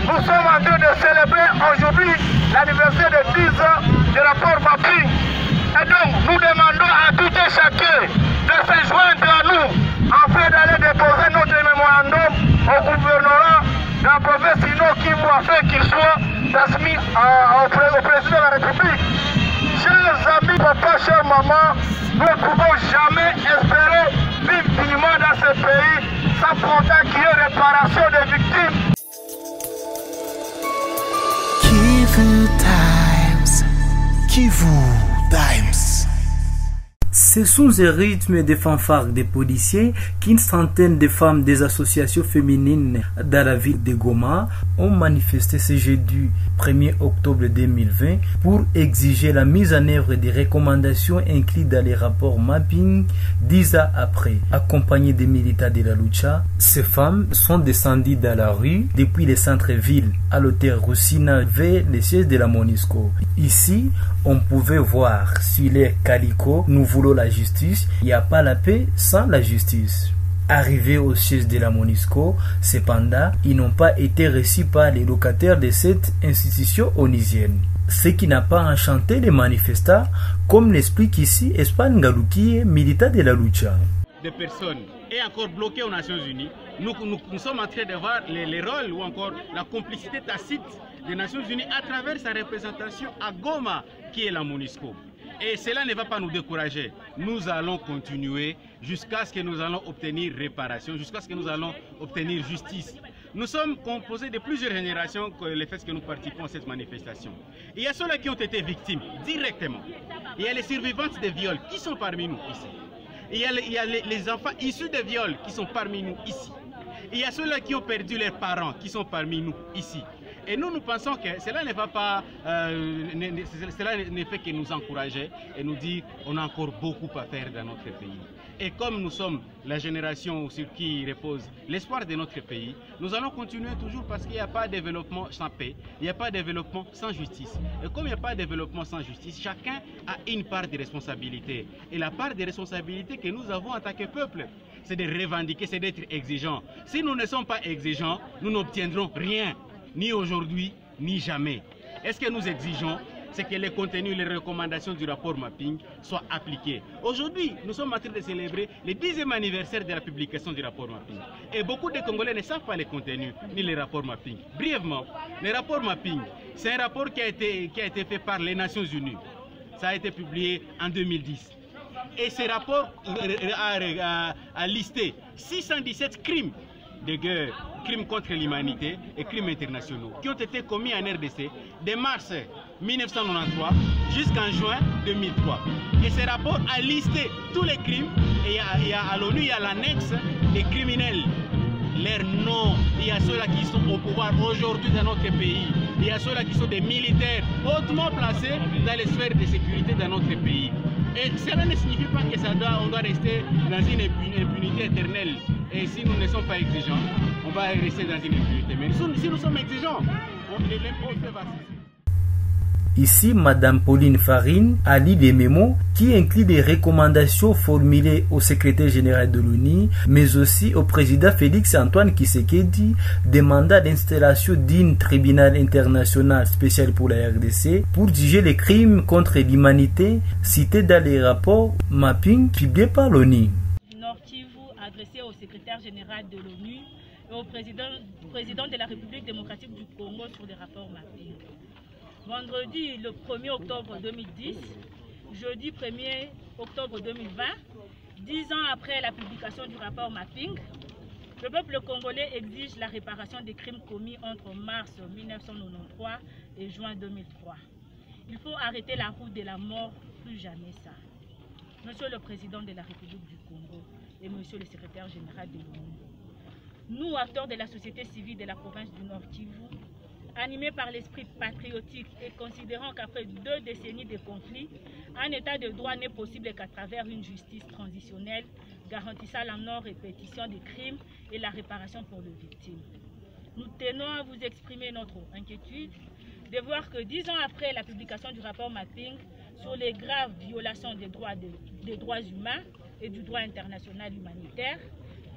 Nous sommes en train de célébrer aujourd'hui l'anniversaire de 10 ans du rapport Mapping. Et donc, nous demandons à tout et chacun de se joindre à nous afin d'aller déposer notre mémorandum au gouvernement de la province Sino Kivu afin qu'il soit transmis au président de la République. Chers amis, papa, chère maman, nous ne pouvons jamais espérer vivre dignement dans ce pays sans pourtant qu'il y ait réparation des victimes. Kivu Times. Kivu Times. C'est sous un rythme de fanfare des policiers qu'une centaine de femmes des associations féminines dans la ville de Goma ont manifesté ce jeudi 1er octobre 2020 pour exiger la mise en œuvre des recommandations incluses dans les rapports Mapping 10 ans après. Accompagnées des militants de la lucha, ces femmes sont descendues dans la rue depuis le centre-ville à l'hôtel Roussina vers le siège de la MONUSCO. Ici, on pouvait voir sur les calicots « Nous voulons la justice, il n'y a pas la paix sans la justice ». Arrivés au siège de la MONUSCO, cependant, ils n'ont pas été reçus par les locataires de cette institution onusienne. Ce qui n'a pas enchanté les manifestants, comme l'explique ici Espagne Galouki, militant de la lucha. Des personnes est encore bloquées aux Nations Unies. Nous sommes en train de voir les rôles ou encore la complicité tacite des Nations Unies à travers sa représentation à Goma, qui est la MONUSCO. Et cela ne va pas nous décourager. Nous allons continuer jusqu'à ce que nous allons obtenir réparation, jusqu'à ce que nous allons obtenir justice. Nous sommes composés de plusieurs générations les faits que nous participons à cette manifestation. Il y a ceux-là qui ont été victimes directement. Il y a les survivantes des viols qui sont parmi nous ici. Il y a les enfants issus des viols qui sont parmi nous ici. Il y a ceux-là qui ont perdu leurs parents qui sont parmi nous ici. Et nous pensons que cela ne va pas, cela ne fait que nous encourager et nous dire qu'on a encore beaucoup à faire dans notre pays. Et comme nous sommes la génération sur qui repose l'espoir de notre pays, nous allons continuer toujours parce qu'il n'y a pas de développement sans paix, il n'y a pas de développement sans justice. Et comme il n'y a pas de développement sans justice, chacun a une part de responsabilité. Et la part de responsabilité que nous avons en tant que peuple, c'est de revendiquer, c'est d'être exigeants. Si nous ne sommes pas exigeants, nous n'obtiendrons rien. Ni aujourd'hui, ni jamais. Est-ce que nous exigeons? C'est que les contenus, les recommandations du rapport Mapping soient appliquées. Aujourd'hui, nous sommes en train de célébrer le 10e anniversaire de la publication du rapport Mapping. Et beaucoup de Congolais ne savent pas les contenus ni les rapports Mapping. Brièvement, le rapport Mapping, c'est un rapport qui a été fait par les Nations Unies. Ça a été publié en 2010. Et ce rapport a listé 617 crimes de guerre, crimes contre l'humanité et crimes internationaux qui ont été commis en RDC de mars 1993 jusqu'en juin 2003. Et ce rapport a listé tous les crimes et à l'ONU, il y a l'annexe des criminels, leurs noms. Il y a ceux-là qui sont au pouvoir aujourd'hui dans notre pays. Il y a ceux-là qui sont des militaires hautement placés dans les sphères de sécurité dans notre pays. Et cela ne signifie pas que on doit rester dans une impunité éternelle. Et si nous ne sommes pas exigeants, on va rester dans une impunité. Mais si nous sommes exigeants, l'impôt va cesser. Ici, Madame Pauline Farine a lu des mémos qui incluent des recommandations formulées au secrétaire général de l'ONU, mais aussi au président Félix Antoine Tshisekedi, demandant l'installation d'un tribunal international spécial pour la RDC pour juger les crimes contre l'humanité cités dans les rapports Mapping publiés par l'ONU. Adressé au secrétaire général de l'ONU et au président de la République démocratique du Congo sur les rapports Mapping. Vendredi, le 1er octobre 2010, jeudi 1er octobre 2020, 10 ans après la publication du rapport Mapping, le peuple congolais exige la réparation des crimes commis entre mars 1993 et juin 2003. Il faut arrêter la route de la mort, plus jamais ça. Monsieur le Président de la République du Congo et Monsieur le Secrétaire général de l'ONU, nous, acteurs de la société civile de la province du Nord Kivu, animés par l'esprit patriotique et considérant qu'après 2 décennies de conflits, un état de droit n'est possible qu'à travers une justice transitionnelle garantissant la non-répétition des crimes et la réparation pour les victimes. Nous tenons à vous exprimer notre inquiétude de voir que 10 ans après la publication du rapport Mapping sur les graves violations des droits humains et du droit international humanitaire,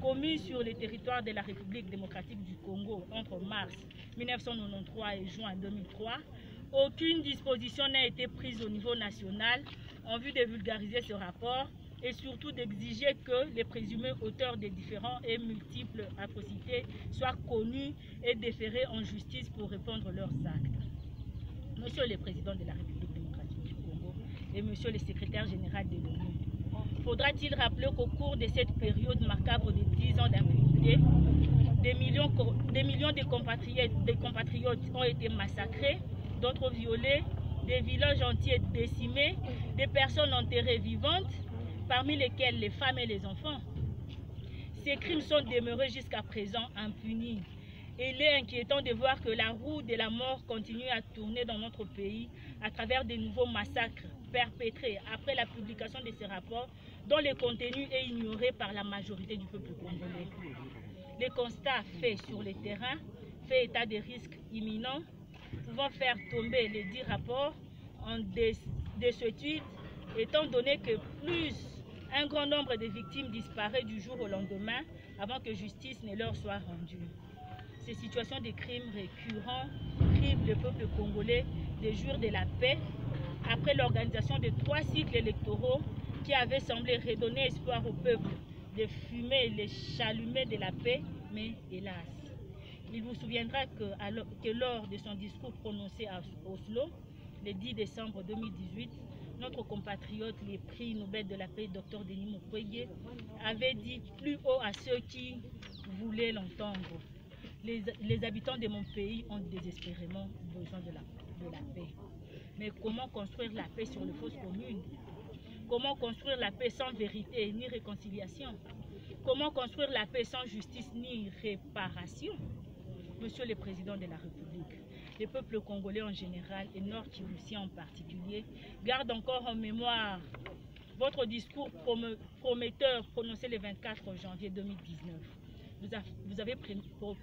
commis sur le territoire de la République démocratique du Congo entre mars 1993 et juin 2003, aucune disposition n'a été prise au niveau national en vue de vulgariser ce rapport et surtout d'exiger que les présumés auteurs des différents et multiples atrocités soient connus et déférés en justice pour répondre leurs actes. Monsieur le Président de la République démocratique du Congo et Monsieur le Secrétaire général de l'ONU, faudra-t-il rappeler qu'au cours de cette période macabre de 10 ans d'impunité, des millions de compatriotes ont été massacrés, d'autres violés, des villages entiers décimés, des personnes enterrées vivantes, parmi lesquelles les femmes et les enfants. Ces crimes sont demeurés jusqu'à présent impunis. Et il est inquiétant de voir que la roue de la mort continue à tourner dans notre pays à travers de nouveaux massacres perpétrés après la publication de ces rapports dont le contenu est ignoré par la majorité du peuple congolais. Les constats faits sur le terrain fait état de risques imminents pouvant faire tomber les 10 rapports en désuétude, étant donné que plus un grand nombre de victimes disparaît du jour au lendemain avant que justice ne leur soit rendue. Ces situations de crimes récurrents privent le peuple congolais des jours de la paix après l'organisation de 3 cycles électoraux qui avaient semblé redonner espoir au peuple de fumer les chalumets de la paix, mais hélas. Il vous souviendra que lors de son discours prononcé à Oslo, le 10 décembre 2018, notre compatriote, le prix Nobel de la paix, Dr Denis Mukwege, avait dit plus haut à ceux qui voulaient l'entendre. Les habitants de mon pays ont désespérément besoin de la paix. Mais comment construire la paix sur les fausses communes? Comment construire la paix sans vérité ni réconciliation? Comment construire la paix sans justice ni réparation? Monsieur le Président de la République, les peuples congolais en général et nord-kivousien en particulier gardent encore en mémoire votre discours prometteur prononcé le 24 janvier 2019. Vous avez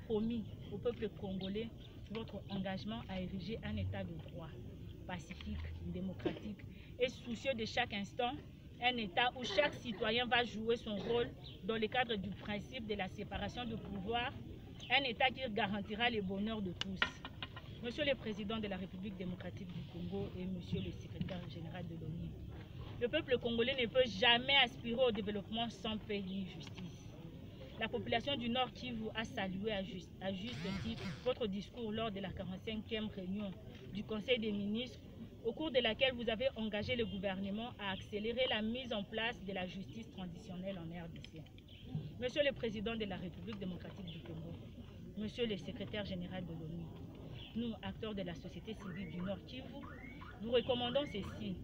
promis au peuple congolais votre engagement à ériger un État de droit, pacifique, démocratique et soucieux de chaque instant, un État où chaque citoyen va jouer son rôle dans le cadre du principe de la séparation du pouvoir, un État qui garantira le bonheur de tous. Monsieur le Président de la République démocratique du Congo et Monsieur le Secrétaire général de l'ONU, le peuple congolais ne peut jamais aspirer au développement sans paix ni justice. La population du Nord Kivu a salué à juste titre votre discours lors de la 45e réunion du Conseil des ministres, au cours de laquelle vous avez engagé le gouvernement à accélérer la mise en place de la justice transitionnelle en RDC. Monsieur le Président de la République démocratique du Congo, Monsieur le Secrétaire général de l'ONU, nous, acteurs de la société civile du Nord Kivu, vous recommandons ceci.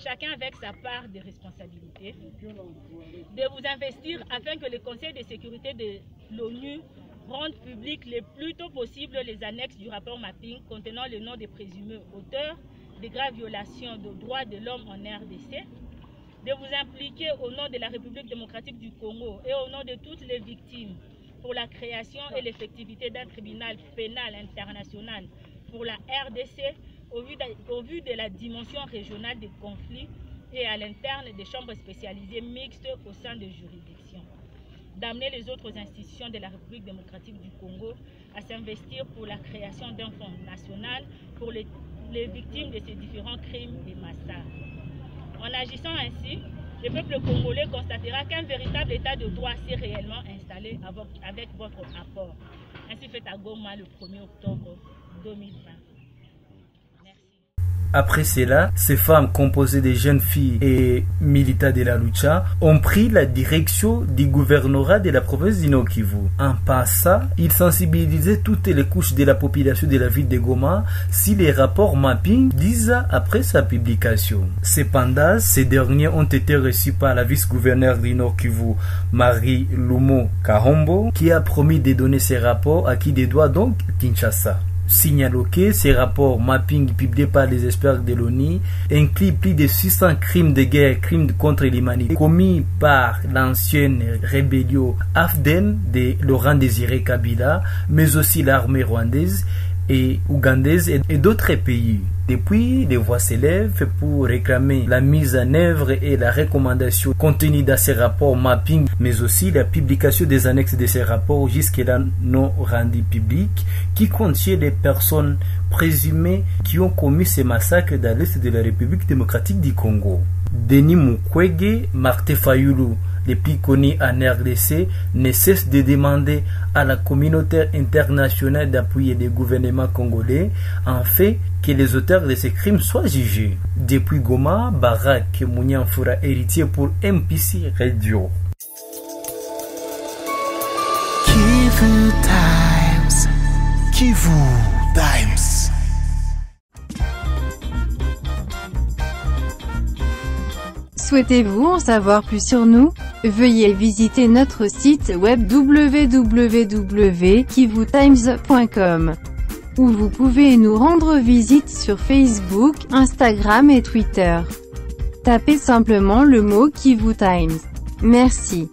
Chacun avec sa part de responsabilité, de vous investir afin que le Conseil de sécurité de l'ONU rende public le plus tôt possible les annexes du rapport mapping contenant le nom des présumés auteurs de graves violations des droits de l'homme en RDC, de vous impliquer au nom de la République démocratique du Congo et au nom de toutes les victimes pour la création et l'effectivité d'un tribunal pénal international pour la RDC au vu de la dimension régionale des conflits et à l'interne des chambres spécialisées mixtes au sein des juridictions. D'amener les autres institutions de la République démocratique du Congo à s'investir pour la création d'un fonds national pour les victimes de ces différents crimes et massacres. En agissant ainsi, le peuple congolais constatera qu'un véritable état de droit s'est réellement installé avec votre apport. Ainsi fait à Goma le 1er octobre 2020. Après cela, ces femmes composées de jeunes filles et militants de la lucha ont pris la direction du gouvernorat de la province du Nord Kivu. En passant, ils sensibilisaient toutes les couches de la population de la ville de Goma si les rapports mapping 10 ans après sa publication. Cependant, ces derniers ont été reçus par la vice-gouverneure du Nord Kivu, Marie Lumo Kahombo, qui a promis de donner ces rapports à qui des doigts, donc Kinshasa. Signalons que ces rapports mapping publiés par les experts de l'ONU incluent plus de 600 crimes de guerre, crimes contre l'humanité commis par l'ancienne rébellion afghane de Laurent Désiré Kabila, mais aussi l'armée rwandaise et ougandaise et d'autres pays. Depuis, des voix s'élèvent pour réclamer la mise en œuvre et la recommandation contenue dans ces rapports mapping, mais aussi la publication des annexes de ces rapports jusque-là non rendus publics, qui contiennent les personnes présumées qui ont commis ces massacres dans l'est de la République démocratique du Congo. Denis Mukwege, Martin Fayulu, les plus connus en RDC, ne cessent de demander à la communauté internationale d'appuyer les gouvernements congolais en fait que les auteurs de ces crimes soient jugés. Depuis Goma, Barak Mounianfoura, héritier pour MPC Radio. Kivu Times. Kivu Times. Souhaitez-vous en savoir plus sur nous? Veuillez visiter notre site web www.kivutimes.com, où vous pouvez nous rendre visite sur Facebook, Instagram et Twitter. Tapez simplement le mot Kivu Times. Merci.